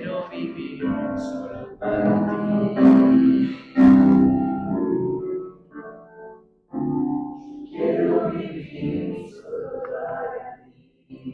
quiero vivir solo para ti. Quiero vivir solo para ti.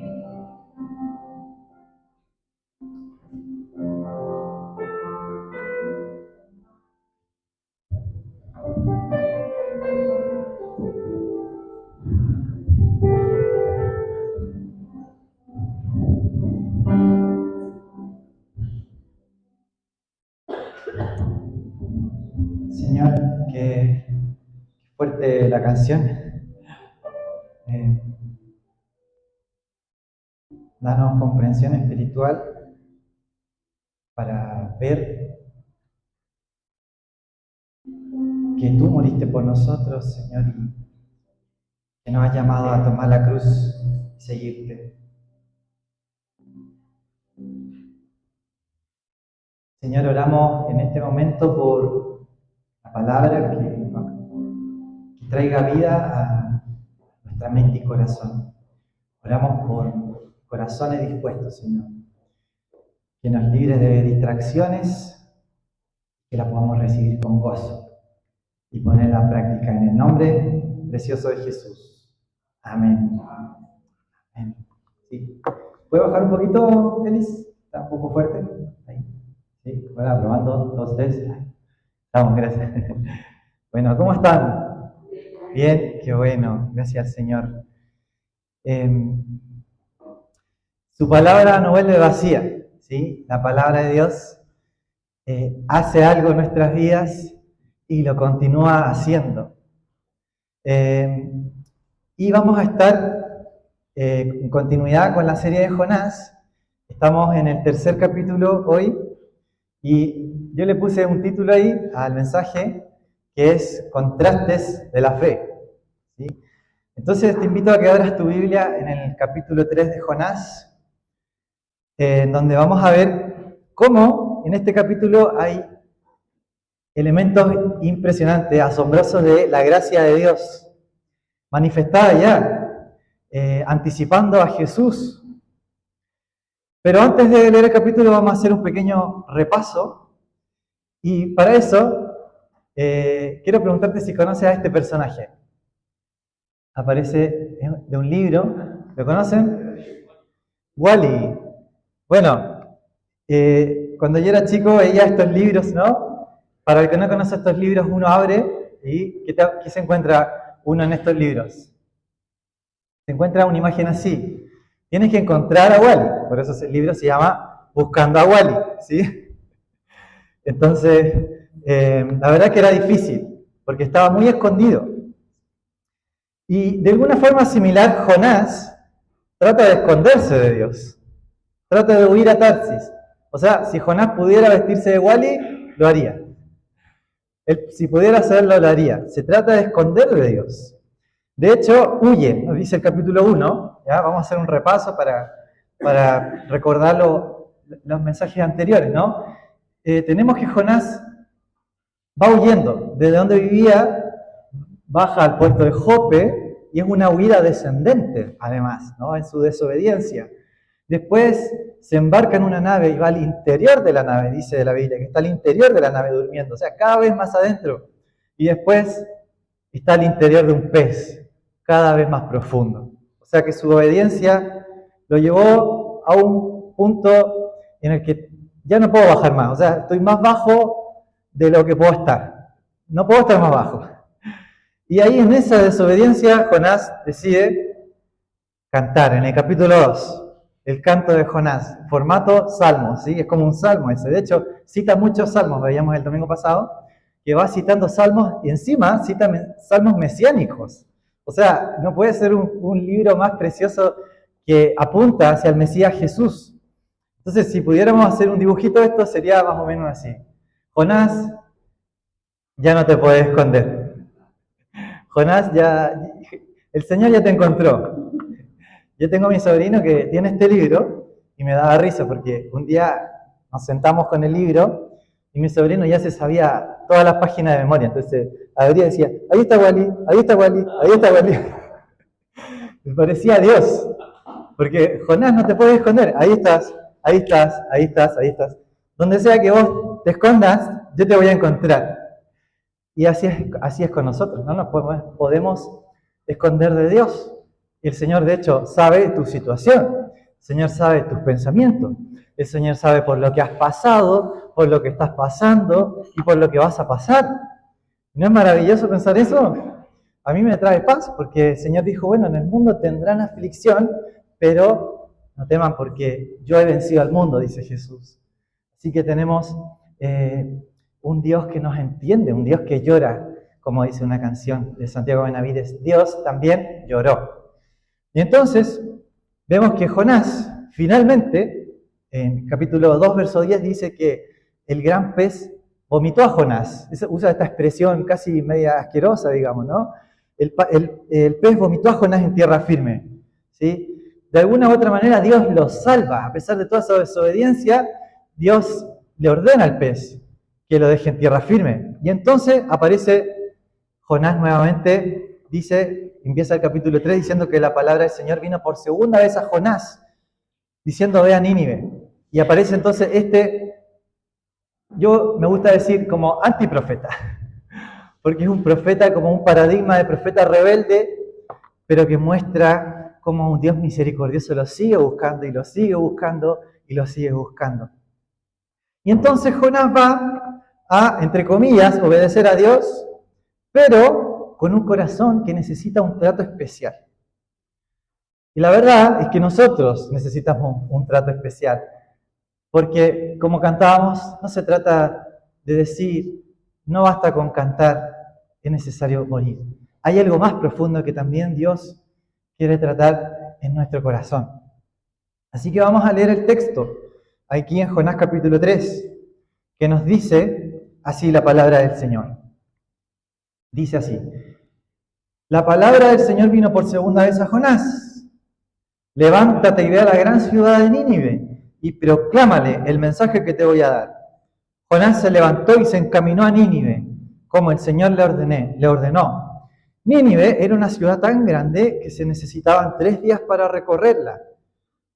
Señor, qué fuerte la canción. Danos comprensión espiritual para ver que tú moriste por nosotros, Señor, y que nos has llamado a tomar la cruz y seguirte. Señor, oramos en este momento por la palabra que traiga vida a nuestra mente y corazón. Oramos por corazones dispuestos, Señor, que nos libre de distracciones, que la podamos recibir con gozo y ponerla en práctica en el nombre precioso de Jesús. Amén. Amén. Sí. ¿Puede bajar un poquito, Elis? ¿Está un poco fuerte? Ahí. Sí, bueno, probando, 2, 3. Estamos, gracias. Bueno, ¿cómo están? Bien, qué bueno, gracias al Señor. Su palabra no vuelve vacía, ¿sí? La palabra de Dios hace algo en nuestras vidas y lo continúa haciendo. Y vamos a estar en continuidad con la serie de Jonás. Estamos en el 3er capítulo hoy y yo le puse un título ahí al mensaje que es Contrastes de la Fe, ¿sí? Entonces te invito a que abras tu Biblia en el capítulo 3 de Jonás, donde vamos a ver cómo en este capítulo hay elementos impresionantes, asombrosos de la gracia de Dios, manifestada ya, anticipando a Jesús. Pero antes de leer el capítulo vamos a hacer un pequeño repaso, y para eso quiero preguntarte si conoces a este personaje. Aparece de un libro, ¿lo conocen? Wall-E. Bueno, cuando yo era chico veía estos libros, ¿no? Para el que no conoce estos libros, uno abre y ¿qué se encuentra uno en estos libros? Se encuentra una imagen así. Tienes que encontrar a Wall-E, por eso el libro se llama Buscando a Wall-E, ¿sí? Entonces, la verdad que era difícil, porque estaba muy escondido. Y de alguna forma similar, Jonás trata de esconderse de Dios. Trata de huir a Tarsis. O sea, si Jonás pudiera vestirse de Wall-E, lo haría. Él, si pudiera hacerlo, lo haría. Se trata de esconder de Dios. De hecho, huye, nos dice el capítulo 1. ¿Ya? Vamos a hacer un repaso para recordar los mensajes anteriores, ¿no? Tenemos que Jonás va huyendo. Desde donde vivía, baja al puerto de Jope, y es una huida descendente, además, ¿no? En su desobediencia. Después se embarca en una nave y va al interior de la nave, dice la Biblia, que está al interior de la nave durmiendo, o sea, cada vez más adentro. Y después está al interior de un pez, cada vez más profundo. O sea que su obediencia lo llevó a un punto en el que ya no puedo bajar más, o sea, estoy más bajo de lo que puedo estar. No puedo estar más bajo. Y ahí en esa desobediencia Jonás decide cantar en el capítulo 2. El canto de Jonás, formato salmo, ¿sí? Es como un salmo ese. De hecho, cita muchos salmos, veíamos el domingo pasado, que va citando salmos y encima cita salmos mesiánicos. O sea, no puede ser un libro más precioso que apunta hacia el Mesías Jesús. Entonces, si pudiéramos hacer un dibujito de esto, sería más o menos así. Jonás, ya no te puedes esconder. Jonás, el Señor ya te encontró. Yo tengo a mi sobrino que tiene este libro y me daba risa porque un día nos sentamos con el libro y mi sobrino ya se sabía todas las páginas de memoria. Entonces abría y decía, ahí está Wall-E, ahí está Wall-E, ahí está Wall-E. Me parecía Dios, porque Jonás no te puedes esconder, ahí estás, ahí estás, ahí estás, ahí estás. Donde sea que vos te escondas, yo te voy a encontrar. Y así es con nosotros, no nos podemos esconder de Dios. El Señor, de hecho, sabe tu situación. El Señor sabe tus pensamientos. El Señor sabe por lo que has pasado, por lo que estás pasando y por lo que vas a pasar. ¿No es maravilloso pensar eso? A mí me trae paz, porque el Señor dijo, bueno, en el mundo tendrán aflicción, pero no teman porque yo he vencido al mundo, dice Jesús. Así que tenemos un Dios que nos entiende, un Dios que llora, como dice una canción de Santiago Benavides, Dios también lloró. Y entonces vemos que Jonás, finalmente, en capítulo 2, verso 10, dice que el gran pez vomitó a Jonás. Usa esta expresión casi media asquerosa, digamos, ¿no? El pez vomitó a Jonás en tierra firme, ¿sí? De alguna u otra manera Dios lo salva. A pesar de toda su desobediencia, Dios le ordena al pez que lo deje en tierra firme. Y entonces aparece Jonás nuevamente, empieza el capítulo 3 diciendo que la palabra del Señor vino por segunda vez a Jonás, diciendo ve a Nínive. Y aparece entonces yo me gusta decir como antiprofeta, porque es un profeta como un paradigma de profeta rebelde, pero que muestra cómo un Dios misericordioso lo sigue buscando y lo sigue buscando y lo sigue buscando. Y entonces Jonás va a, entre comillas, obedecer a Dios, pero con un corazón que necesita un trato especial. Y la verdad es que nosotros necesitamos un trato especial, porque como cantábamos, no se trata de decir, no basta con cantar, es necesario morir. Hay algo más profundo que también Dios quiere tratar en nuestro corazón. Así que vamos a leer el texto, aquí en Jonás capítulo 3, que nos dice así la palabra del Señor. Dice así, la palabra del Señor vino por segunda vez a Jonás. Levántate y ve a la gran ciudad de Nínive y proclámale el mensaje que te voy a dar. Jonás se levantó y se encaminó a Nínive, como el Señor le ordenó. Nínive era una ciudad tan grande que se necesitaban 3 días para recorrerla.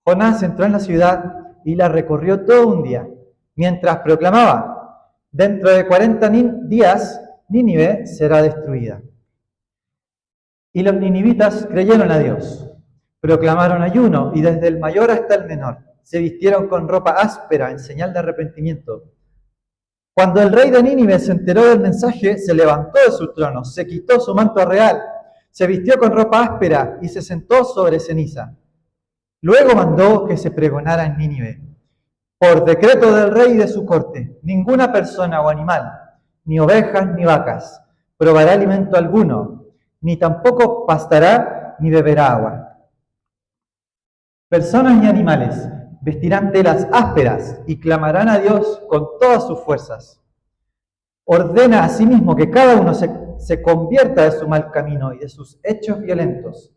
Jonás entró en la ciudad y la recorrió todo un día, mientras proclamaba, dentro de 40 días Nínive será destruida. Y los ninivitas creyeron a Dios, proclamaron ayuno y desde el mayor hasta el menor se vistieron con ropa áspera en señal de arrepentimiento. Cuando el rey de Nínive se enteró del mensaje, se levantó de su trono, se quitó su manto real, se vistió con ropa áspera y se sentó sobre ceniza. Luego mandó que se pregonara en Nínive, por decreto del rey y de su corte, ninguna persona o animal, ni ovejas ni vacas, probará alimento alguno, ni tampoco pastará ni beberá agua. Personas y animales vestirán telas ásperas y clamarán a Dios con todas sus fuerzas. Ordena asimismo que cada uno se convierta de su mal camino y de sus hechos violentos.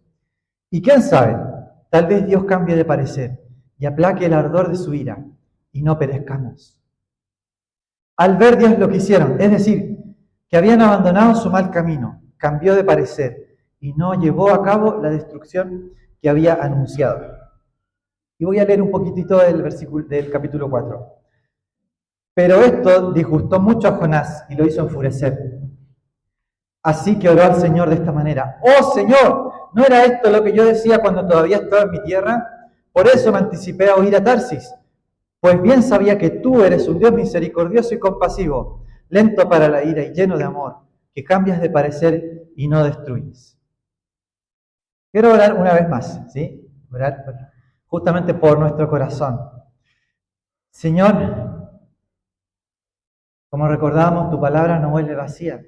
Y quién sabe, tal vez Dios cambie de parecer y aplaque el ardor de su ira y no perezcamos. Al ver Dios lo que hicieron, es decir, que habían abandonado su mal camino, cambió de parecer y no llevó a cabo la destrucción que había anunciado. Y voy a leer un poquitito del capítulo 4. Pero esto disgustó mucho a Jonás y lo hizo enfurecer. Así que oró al Señor de esta manera. ¡Oh Señor! ¿No era esto lo que yo decía cuando todavía estaba en mi tierra? Por eso me anticipé a huir a Tarsis. Pues bien sabía que tú eres un Dios misericordioso y compasivo, lento para la ira y lleno de amor, que cambias de parecer y no destruyes. Quiero orar una vez más, ¿sí? Orar justamente por nuestro corazón. Señor, como recordábamos, tu palabra no vuelve vacía.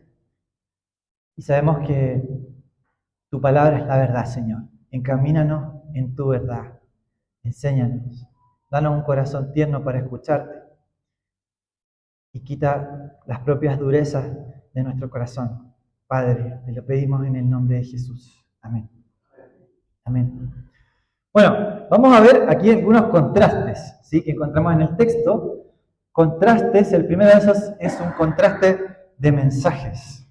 Y sabemos que tu palabra es la verdad, Señor. Encamínanos en tu verdad. Enséñanos. Danos un corazón tierno para escucharte. Y quita las propias durezas de nuestro corazón. Padre, te lo pedimos en el nombre de Jesús. Amén. Amén. Bueno, vamos a ver aquí algunos contrastes, ¿sí? Que encontramos en el texto. Contrastes, el primero de esos es un contraste de mensajes.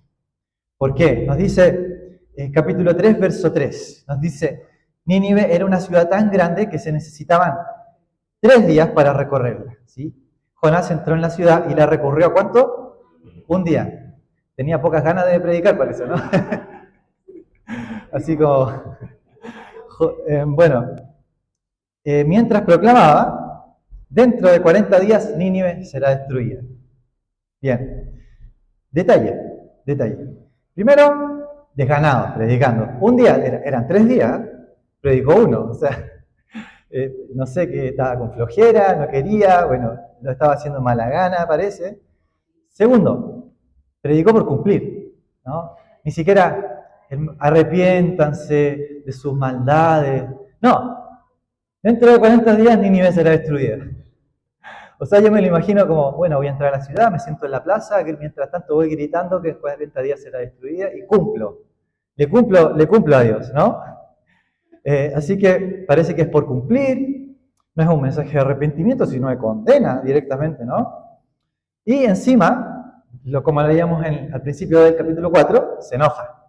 ¿Por qué? Nos dice capítulo 3, verso 3. Nos dice, Nínive era una ciudad tan grande que se necesitaban 3 días para recorrerla, ¿sí? Jonás entró en la ciudad y la recorrió, ¿cuánto? Un día. Tenía pocas ganas de predicar, parece, ¿no? Así como, bueno, mientras proclamaba, dentro de 40 días Nínive será destruida. Bien, detalle. Primero, desganado, predicando. Un día, eran 3 días, predicó uno, o sea, no sé, que estaba con flojera, no quería, bueno, lo estaba haciendo mala gana, parece. Segundo, predicó por cumplir, ¿no? Ni siquiera arrepiéntanse de sus maldades. No, dentro de 40 días Nínive será destruida. O sea, yo me lo imagino como, bueno, voy a entrar a la ciudad, me siento en la plaza, que mientras tanto voy gritando que en 40 días será destruida y cumplo. Le cumplo a Dios, ¿no? Así que parece que es por cumplir, no es un mensaje de arrepentimiento, sino de condena directamente, ¿no? Y encima, como leíamos al principio del capítulo 4, se enoja,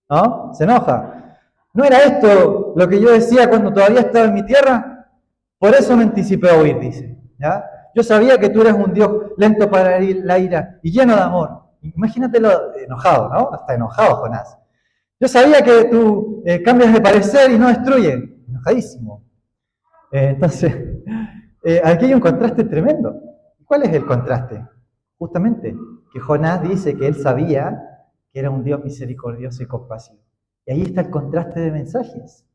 ¿no? Se enoja. ¿No era esto lo que yo decía cuando todavía estaba en mi tierra? Por eso me anticipé a oír, dice, ¿ya? Yo sabía que tú eres un Dios lento para la ira y lleno de amor. Imagínatelo enojado, ¿no? Hasta enojado, Jonás. Yo sabía que tú cambias de parecer y no destruyes. Enojadísimo. Entonces, aquí hay un contraste tremendo. ¿Cuál es el contraste? Justamente, que Jonás dice que él sabía que era un Dios misericordioso y compasivo. Y ahí está el contraste de mensajes.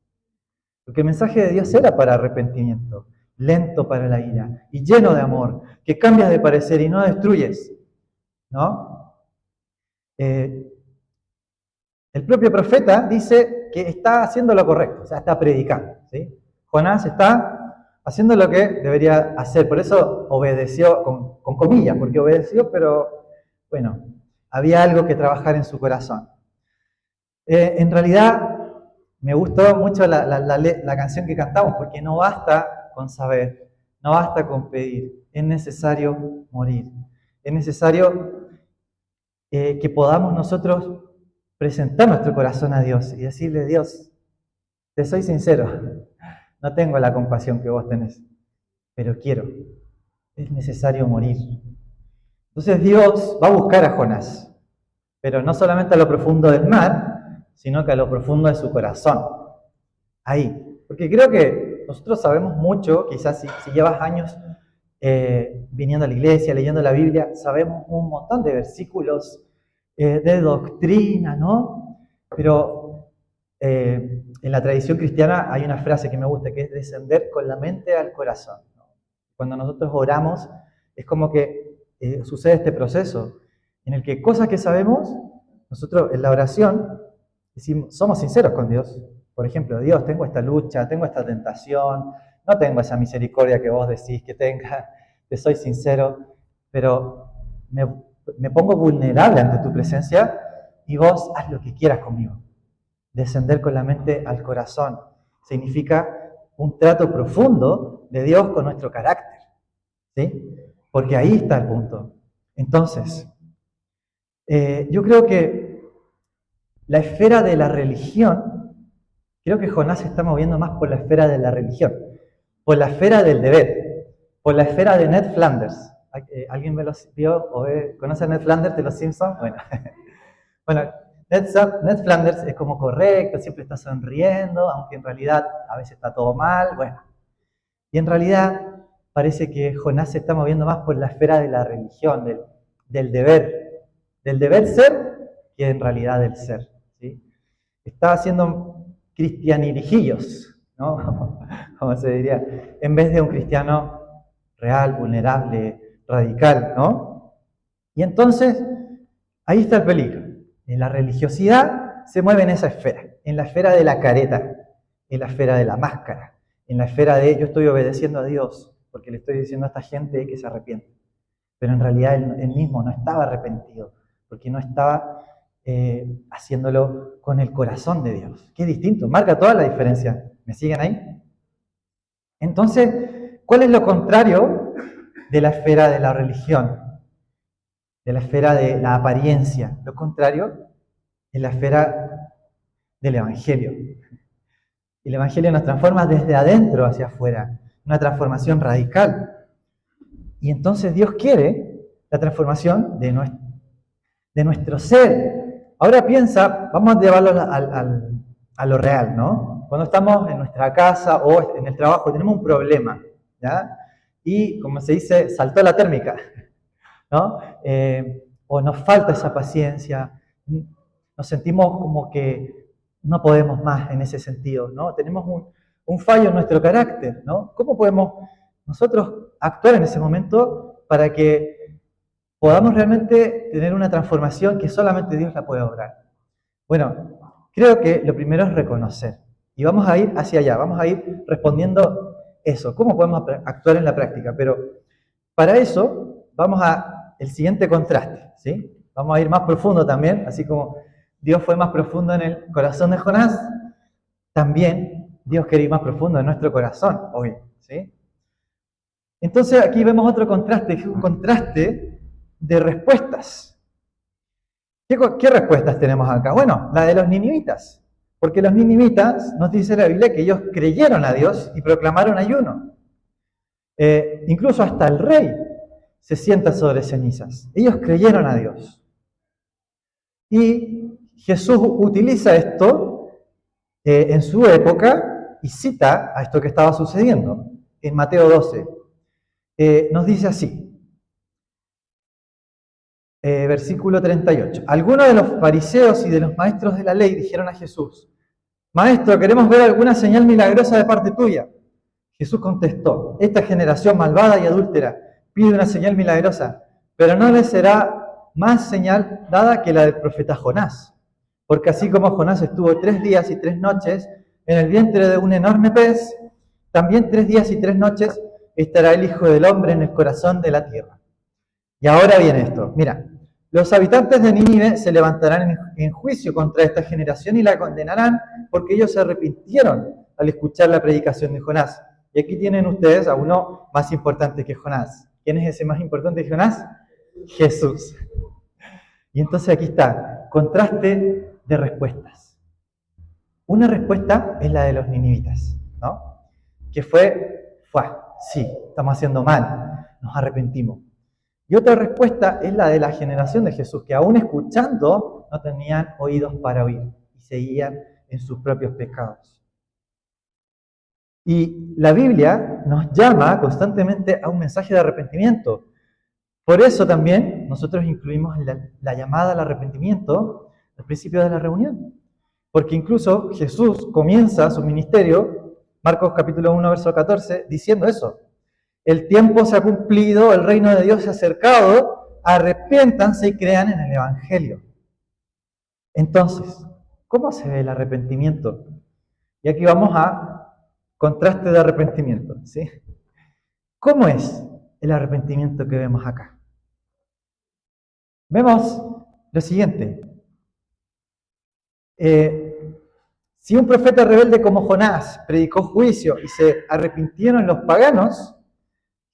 Porque el mensaje de Dios era para arrepentimiento, lento para la ira y lleno de amor, que cambias de parecer y no destruyes. ¿No? El propio profeta dice que está haciendo lo correcto, o sea, está predicando. ¿Sí? Jonás está haciendo lo que debería hacer, por eso obedeció, con comillas, porque obedeció, pero bueno, había algo que trabajar en su corazón. En realidad, me gustó mucho la canción que cantamos, porque no basta con saber, no basta con pedir, es necesario morir. Es necesario que podamos nosotros presentar nuestro corazón a Dios y decirle: Dios, te soy sincero, no tengo la compasión que vos tenés, pero quiero, es necesario morir. Entonces Dios va a buscar a Jonás, pero no solamente a lo profundo del mar, sino que a lo profundo de su corazón. Ahí. Porque creo que nosotros sabemos mucho, quizás si llevas años viniendo a la iglesia, leyendo la Biblia, sabemos un montón de versículos de doctrina, ¿no? Pero en la tradición cristiana hay una frase que me gusta, que es descender con la mente al corazón, ¿no? Cuando nosotros oramos, es como que sucede este proceso, en el que cosas que sabemos, nosotros en la oración decimos, somos sinceros con Dios. Por ejemplo, Dios, tengo esta lucha, tengo esta tentación, no tengo esa misericordia que vos decís que tenga, te soy sincero, pero me pongo vulnerable ante tu presencia y vos haz lo que quieras conmigo. Descender con la mente al corazón significa un trato profundo de Dios con nuestro carácter, ¿sí? Porque ahí está el punto. Entonces, yo creo que la esfera de la religión, creo que Jonás se está moviendo más por la esfera de la religión, por la esfera del deber, por la esfera de Ned Flanders. ¿Alguien me lo vio o conoce a Ned Flanders de Los Simpsons? Bueno, bueno, Ned Flanders es como correcto, siempre está sonriendo, aunque en realidad a veces está todo mal, bueno. Y en realidad parece que Jonás se está moviendo más por la esfera de la religión, del deber ser, que en realidad del ser. ¿Sí? Está haciendo cristianirijillos, ¿no? Como se diría, en vez de un cristiano real, vulnerable, radical, ¿no? Y entonces, ahí está el peligro. En la religiosidad se mueve en esa esfera, en la esfera de la careta, en la esfera de la máscara, en la esfera de yo estoy obedeciendo a Dios porque le estoy diciendo a esta gente que se arrepiente. Pero en realidad él mismo no estaba arrepentido, porque no estaba haciéndolo con el corazón de Dios. Qué distinto, marca toda la diferencia. ¿Me siguen ahí? Entonces, ¿cuál es lo contrario de la esfera de la religión? De la esfera de la apariencia. Lo contrario es la esfera del Evangelio. El Evangelio nos transforma desde adentro hacia afuera. una transformación radical. Y entonces Dios quiere la transformación de nuestro ser. Ahora piensa, vamos a llevarlo a lo real, ¿no? Cuando estamos en nuestra casa o en el trabajo, tenemos un problema, ¿ya? Y, como se dice, saltó la térmica, ¿no? O nos falta esa paciencia, nos sentimos como que no podemos más en ese sentido, ¿no? Tenemos un fallo en nuestro carácter, ¿no? ¿Cómo podemos nosotros actuar en ese momento para que podamos realmente tener una transformación que solamente Dios la puede obrar? Bueno, creo que lo primero es reconocer. Y vamos a ir hacia allá, vamos a ir respondiendo eso. ¿Cómo podemos actuar en la práctica? Pero para eso vamos a el siguiente contraste, ¿sí? Vamos a ir más profundo también, así como Dios fue más profundo en el corazón de Jonás, también Dios quiere ir más profundo en nuestro corazón hoy, ¿sí? Entonces aquí vemos otro contraste, un contraste de respuestas. ¿Qué respuestas tenemos acá? Bueno, la de los ninivitas, porque los ninivitas, nos dice la Biblia, que ellos creyeron a Dios y proclamaron ayuno. Incluso hasta el rey se sienta sobre cenizas. Ellos creyeron a Dios. Y Jesús utiliza esto en su época y cita a esto que estaba sucediendo en Mateo 12. Nos dice así, versículo 38. Algunos de los fariseos y de los maestros de la ley dijeron a Jesús: Maestro, queremos ver alguna señal milagrosa de parte tuya. Jesús contestó: Esta generación malvada y adúltera pide una señal milagrosa, pero no le será más señal dada que la del profeta Jonás. Porque así como Jonás estuvo 3 días y 3 noches en el vientre de un enorme pez, también 3 días y 3 noches estará el Hijo del Hombre en el corazón de la tierra. Y ahora viene esto, mira, los habitantes de Nínive se levantarán en juicio contra esta generación y la condenarán porque ellos se arrepintieron al escuchar la predicación de Jonás. Y aquí tienen ustedes a uno más importante que Jonás. ¿Quién es ese más importante que Jonás? Jesús. Y entonces aquí está, contraste de respuestas. Una respuesta es la de los ninivitas, ¿no? Que fue, sí, estamos haciendo mal, nos arrepentimos. Y otra respuesta es la de la generación de Jesús, que aún escuchando no tenían oídos para oír y seguían en sus propios pecados. Y la Biblia nos llama constantemente a un mensaje de arrepentimiento. Por eso también nosotros incluimos la llamada al arrepentimiento al principio de la reunión. Porque incluso Jesús comienza su ministerio, Marcos capítulo 1, verso 14, diciendo eso. El tiempo se ha cumplido, el reino de Dios se ha acercado, arrepiéntanse y crean en el Evangelio. Entonces, ¿cómo se ve el arrepentimiento? Y aquí vamos a contraste de arrepentimiento, ¿sí? ¿Cómo es el arrepentimiento que vemos acá? Vemos lo siguiente. Si un profeta rebelde como Jonás predicó juicio y se arrepintieron los paganos,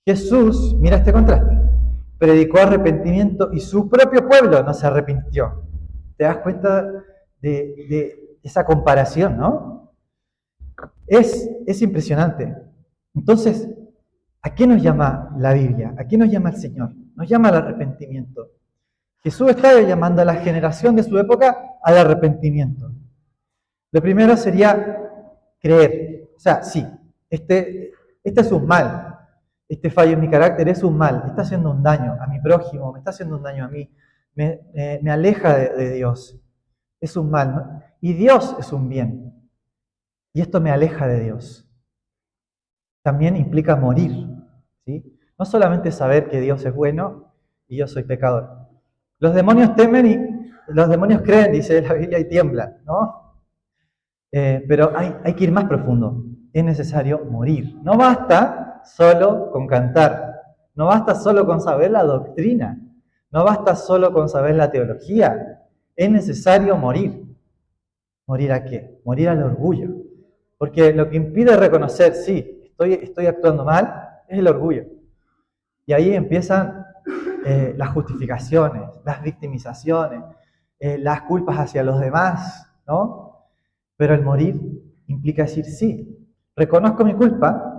Jesús, mira este contraste, predicó arrepentimiento y su propio pueblo no se arrepintió. ¿Te das cuenta de esa comparación, no? Es impresionante. Entonces, ¿a qué nos llama la Biblia? ¿A qué nos llama el Señor? Nos llama al arrepentimiento. Jesús estaba llamando a la generación de su época al arrepentimiento. Lo primero sería creer. O sea, sí, este es un mal. Este fallo en mi carácter es un mal, está haciendo un daño a mi prójimo, me está haciendo un daño a mí, me aleja de Dios. Es un mal, ¿no? Y Dios es un bien. Y esto me aleja de Dios. También implica morir, ¿sí? No solamente saber que Dios es bueno y yo soy pecador. Los demonios temen y los demonios creen, dice la Biblia, y tiemblan, ¿no? Pero hay que ir más profundo. Es necesario morir. No basta solo con cantar. No basta solo con saber la doctrina. No basta solo con saber la teología. Es necesario morir. ¿Morir a qué? Morir al orgullo. Porque lo que impide reconocer, sí, estoy actuando mal, es el orgullo. Y ahí empiezan las justificaciones, las victimizaciones, las culpas hacia los demás, ¿no? Pero el morir implica decir, sí, reconozco mi culpa,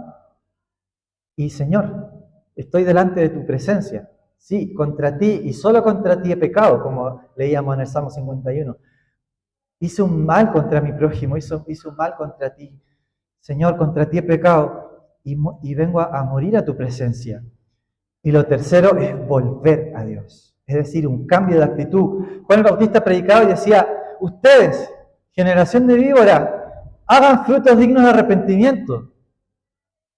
y Señor, estoy delante de tu presencia. Sí, contra ti y solo contra ti he pecado, como leíamos en el Salmo 51. Hice un mal contra mi prójimo, hice un mal contra ti. Señor, contra ti he pecado y vengo a morir a tu presencia. Y lo tercero es volver a Dios, es decir, un cambio de actitud. Juan el Bautista predicaba y decía, ustedes, generación de víbora, hagan frutos dignos de arrepentimiento.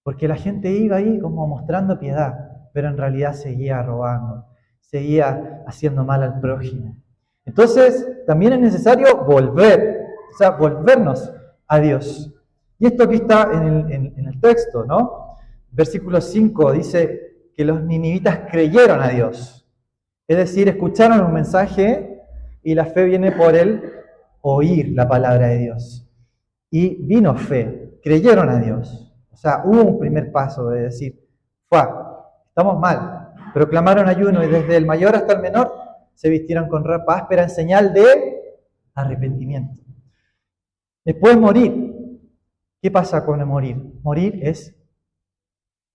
Porque la gente iba ahí como mostrando piedad, pero en realidad seguía robando, seguía haciendo mal al prójimo. Entonces, también es necesario volver, o sea, volvernos a Dios. Y esto aquí está en el texto, ¿no? Versículo 5 dice que los ninivitas creyeron a Dios. Es decir, escucharon un mensaje y la fe viene por el oír la palabra de Dios. Y vino fe, creyeron a Dios. O sea, hubo un primer paso de decir, estamos mal. Proclamaron ayuno y desde el mayor hasta el menor se vistieron con ropa áspera en señal de arrepentimiento. Después morir. ¿Qué pasa con el morir? Morir es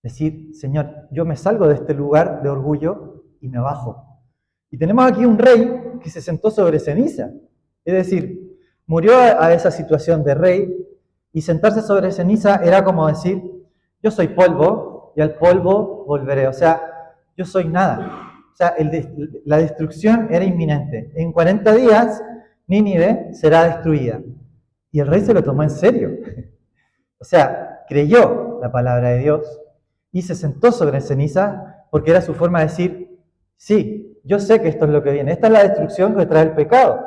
decir, Señor, yo me salgo de este lugar de orgullo y me bajo. Y tenemos aquí un rey que se sentó sobre ceniza. Es decir, murió a esa situación de rey y sentarse sobre ceniza era como decir, yo soy polvo y al polvo volveré. O sea, yo soy nada. O sea, la destrucción era inminente. En 40 días, Nínive será destruida. Y el rey se lo tomó en serio. O sea, creyó la palabra de Dios y se sentó sobre ceniza porque era su forma de decir, sí, yo sé que esto es lo que viene. Esta es la destrucción que trae el pecado.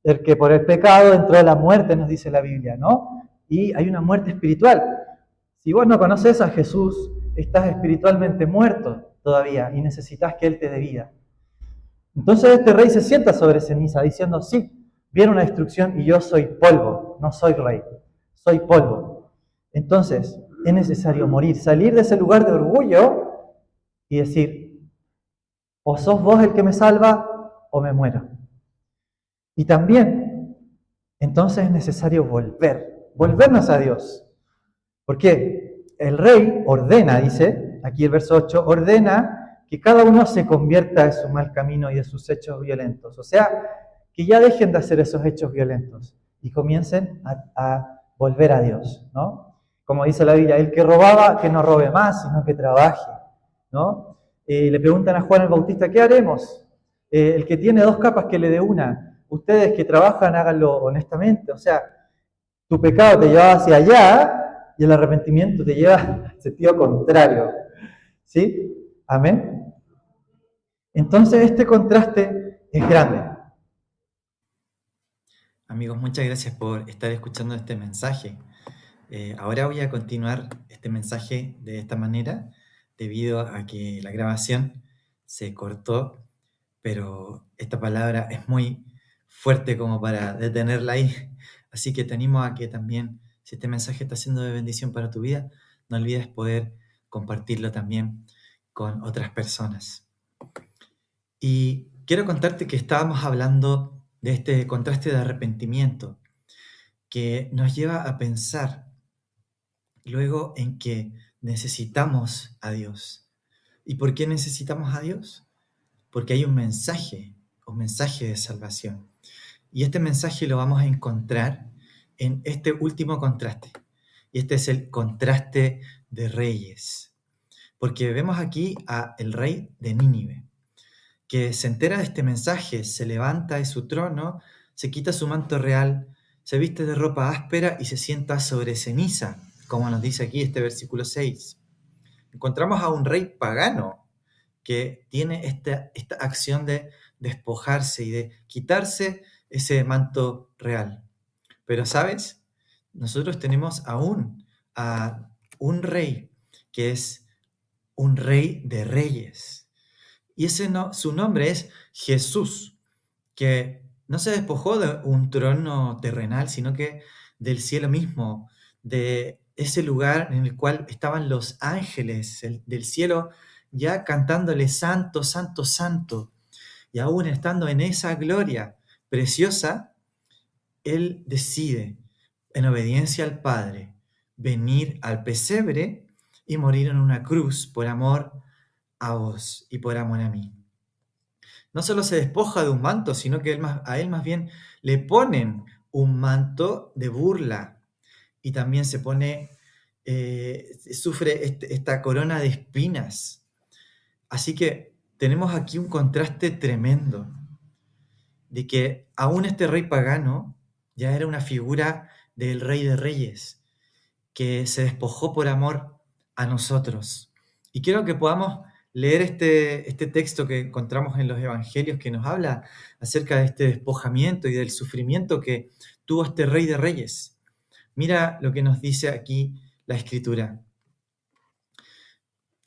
El que por el pecado entró la muerte, nos dice la Biblia, ¿no? Y hay una muerte espiritual. Si vos no conoces a Jesús, estás espiritualmente muerto todavía y necesitas que Él te dé vida. Entonces este rey se sienta sobre ceniza diciendo, sí, viene una destrucción y yo soy polvo, no soy rey, soy polvo. Entonces es necesario morir, salir de ese lugar de orgullo y decir, o sos vos el que me salva o me muero. Y también, entonces es necesario volvernos a Dios. ¿Por qué? El rey ordena, dice, aquí el verso 8, ordena que cada uno se convierta de su mal camino y de sus hechos violentos. O sea, que ya dejen de hacer esos hechos violentos y comiencen a volver a Dios, ¿no? Como dice la Biblia, el que robaba, que no robe más, sino que trabaje, ¿no? Le preguntan a Juan el Bautista, ¿qué haremos? El que tiene dos capas, que le dé una. Ustedes que trabajan, háganlo honestamente. O sea, tu pecado te lleva hacia allá y el arrepentimiento te lleva al sentido contrario. ¿Sí? Amén. Entonces este contraste es grande. Amigos, muchas gracias por estar escuchando este mensaje. Ahora voy a continuar este mensaje de esta manera, debido a que la grabación se cortó, pero esta palabra es muy fuerte como para detenerla ahí. Así que te animo a que también, si este mensaje está siendo de bendición para tu vida, no olvides poder compartirlo también con otras personas. Y quiero contarte que estábamos hablando de este contraste de arrepentimiento que nos lleva a pensar luego en que necesitamos a Dios. ¿Y por qué necesitamos a Dios? Porque hay un mensaje de salvación. Y este mensaje lo vamos a encontrar en este último contraste. Y este es el contraste de reyes. Porque vemos aquí a el rey de Nínive, que se entera de este mensaje, se levanta de su trono, se quita su manto real, se viste de ropa áspera y se sienta sobre ceniza, como nos dice aquí este versículo 6. Encontramos a un rey pagano que tiene esta acción de despojarse y de quitarse ese manto real. Pero, ¿sabes? Nosotros tenemos aún a un rey que es un rey de reyes. Y su nombre es Jesús, que no se despojó de un trono terrenal, sino que del cielo mismo, de ese lugar en el cual estaban los ángeles del cielo ya cantándole santo, santo, santo. Y aún estando en esa gloria preciosa, Él decide, en obediencia al Padre, venir al pesebre y morir en una cruz por amor a vos y por amor a mí. No solo se despoja de un manto, sino que a él más bien le ponen un manto de burla y también sufre esta corona de espinas. Así que tenemos aquí un contraste tremendo de que aún este rey pagano ya era una figura del Rey de Reyes, que se despojó por amor a nosotros. Y quiero que podamos leer este texto que encontramos en los Evangelios que nos habla acerca de este despojamiento y del sufrimiento que tuvo este Rey de Reyes. Mira lo que nos dice aquí la Escritura.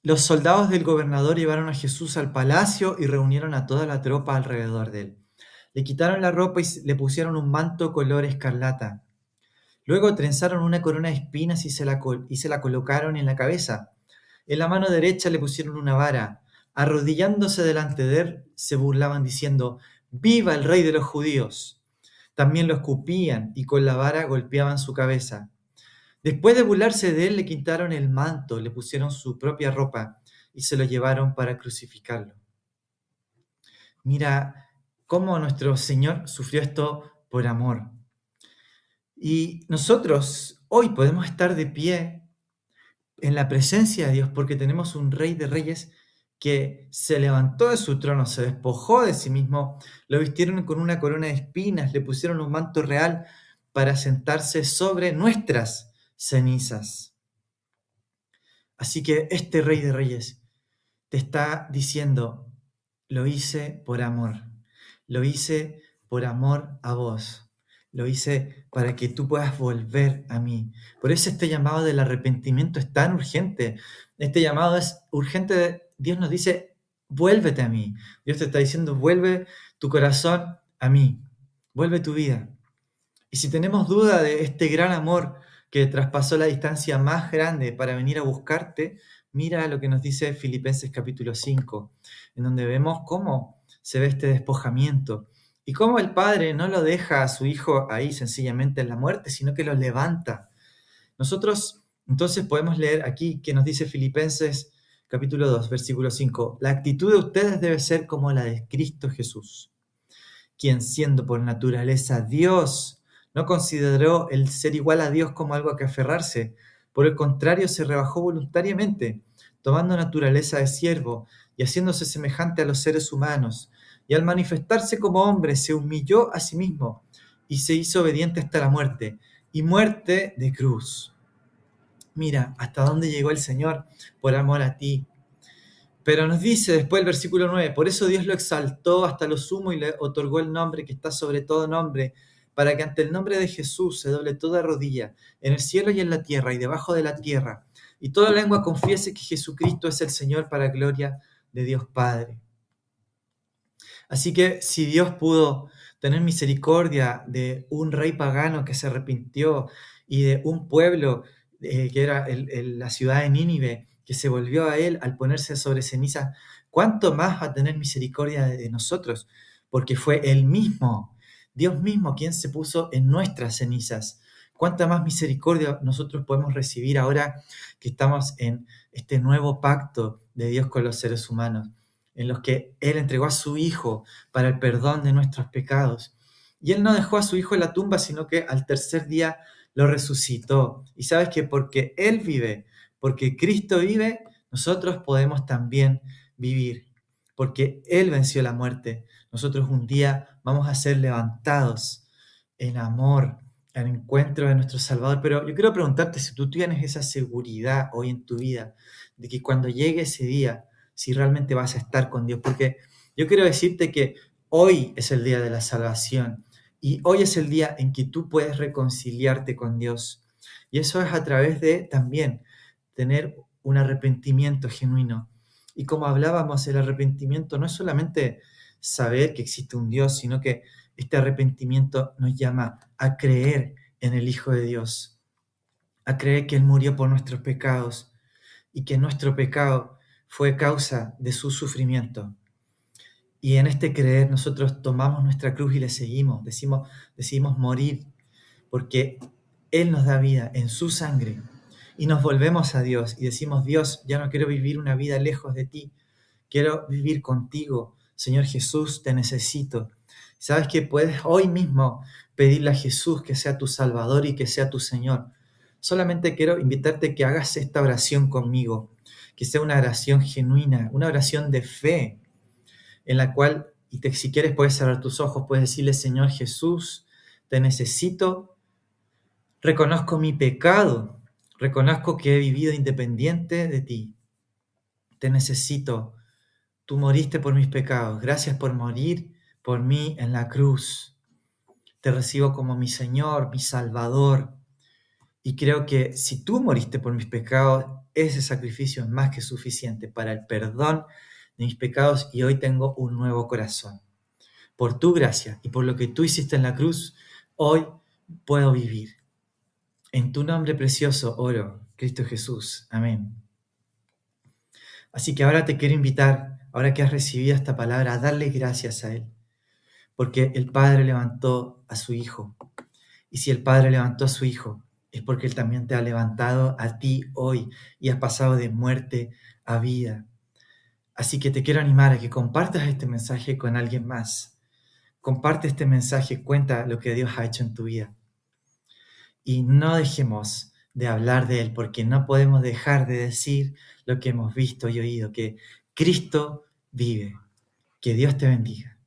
Los soldados del gobernador llevaron a Jesús al palacio y reunieron a toda la tropa alrededor de él. Le quitaron la ropa y le pusieron un manto color escarlata. Luego trenzaron una corona de espinas y se la colocaron en la cabeza. En la mano derecha le pusieron una vara. Arrodillándose delante de él, se burlaban diciendo: «¡Viva el rey de los judíos!». También lo escupían y con la vara golpeaban su cabeza. Después de burlarse de él, le quitaron el manto, le pusieron su propia ropa y se lo llevaron para crucificarlo. Mira cómo nuestro Señor sufrió esto por amor. Y nosotros hoy podemos estar de pie en la presencia de Dios porque tenemos un Rey de Reyes que se levantó de su trono, se despojó de sí mismo, lo vistieron con una corona de espinas, le pusieron un manto real para sentarse sobre nuestras cenizas. Así que este Rey de Reyes te está diciendo: lo hice por amor, lo hice por amor a vos, lo hice para que tú puedas volver a mí. Por eso este llamado del arrepentimiento es tan urgente. Este llamado es urgente. Dios nos dice: vuélvete a mí. Dios te está diciendo: vuelve tu corazón a mí, vuelve tu vida. Y si tenemos duda de este gran amor que traspasó la distancia más grande para venir a buscarte, mira lo que nos dice Filipenses capítulo 5, en donde vemos cómo se ve este despojamiento y cómo el Padre no lo deja a su Hijo ahí sencillamente en la muerte, sino que lo levanta. Nosotros entonces podemos leer aquí que nos dice Filipenses capítulo 2, versículo 5: la actitud de ustedes debe ser como la de Cristo Jesús, quien siendo por naturaleza Dios, no consideró el ser igual a Dios como algo a que aferrarse. Por el contrario, se rebajó voluntariamente, tomando naturaleza de siervo y haciéndose semejante a los seres humanos. Y al manifestarse como hombre, se humilló a sí mismo y se hizo obediente hasta la muerte, y muerte de cruz. Mira hasta dónde llegó el Señor por amor a ti. Pero nos dice después el versículo 9: por eso Dios lo exaltó hasta lo sumo y le otorgó el nombre que está sobre todo nombre, para que ante el nombre de Jesús se doble toda rodilla, en el cielo y en la tierra y debajo de la tierra, y toda lengua confiese que Jesucristo es el Señor, para gloria de Dios Padre. Así que si Dios pudo tener misericordia de un rey pagano que se arrepintió y de un pueblo que era la ciudad de Nínive, que se volvió a él al ponerse sobre ceniza, ¿cuánto más va a tener misericordia de nosotros? Porque fue él mismo, Dios mismo, quien se puso en nuestras cenizas. ¿Cuánta más misericordia nosotros podemos recibir ahora que estamos en este nuevo pacto de Dios con los seres humanos, en los que Él entregó a su Hijo para el perdón de nuestros pecados? Y Él no dejó a su Hijo en la tumba, sino que al tercer día lo resucitó. Y sabes que porque Él vive, porque Cristo vive, nosotros podemos también vivir. Porque Él venció la muerte, nosotros un día vamos a ser levantados en amor al encuentro de nuestro Salvador. Pero yo quiero preguntarte si tú tienes esa seguridad hoy en tu vida de que cuando llegue ese día, si realmente vas a estar con Dios. Porque yo quiero decirte que hoy es el día de la salvación y hoy es el día en que tú puedes reconciliarte con Dios. Y eso es a través de también tener un arrepentimiento genuino. Y como hablábamos, el arrepentimiento no es solamente saber que existe un Dios, sino que este arrepentimiento nos llama a creer en el Hijo de Dios, a creer que Él murió por nuestros pecados y que nuestro pecado fue causa de su sufrimiento. Y en este creer nosotros tomamos nuestra cruz y le seguimos, decidimos morir, porque Él nos da vida en su sangre. y nos volvemos a Dios y decimos, Dios, ya no quiero vivir una vida lejos de ti, quiero vivir contigo. Señor Jesús, te necesito. ¿Sabes que puedes hoy mismo pedirle a Jesús que sea tu Salvador y que sea tu Señor? Solamente quiero invitarte que hagas esta oración conmigo, que sea una oración genuina, una oración de fe, en la cual, si quieres puedes cerrar tus ojos, puedes decirle, Señor Jesús, te necesito, reconozco mi pecado, reconozco que he vivido independiente de ti, te necesito, tú moriste por mis pecados, gracias por morir por mí en la cruz, te recibo como mi Señor, mi Salvador, y creo que si tú moriste por mis pecados, ese sacrificio es más que suficiente para el perdón de mis pecados y hoy tengo un nuevo corazón. Por tu gracia y por lo que tú hiciste en la cruz, hoy puedo vivir. En tu nombre precioso oro, Cristo Jesús. Amén. Así que ahora te quiero invitar, ahora que has recibido esta palabra, a darle gracias a Él, porque el Padre levantó a su Hijo. Y si el Padre levantó a su Hijo, es porque Él también te ha levantado a ti hoy y has pasado de muerte a vida. Así que te quiero animar a que compartas este mensaje con alguien más. Comparte este mensaje, cuenta lo que Dios ha hecho en tu vida. Y no dejemos de hablar de Él, porque no podemos dejar de decir lo que hemos visto y oído, que Cristo vive. Que Dios te bendiga.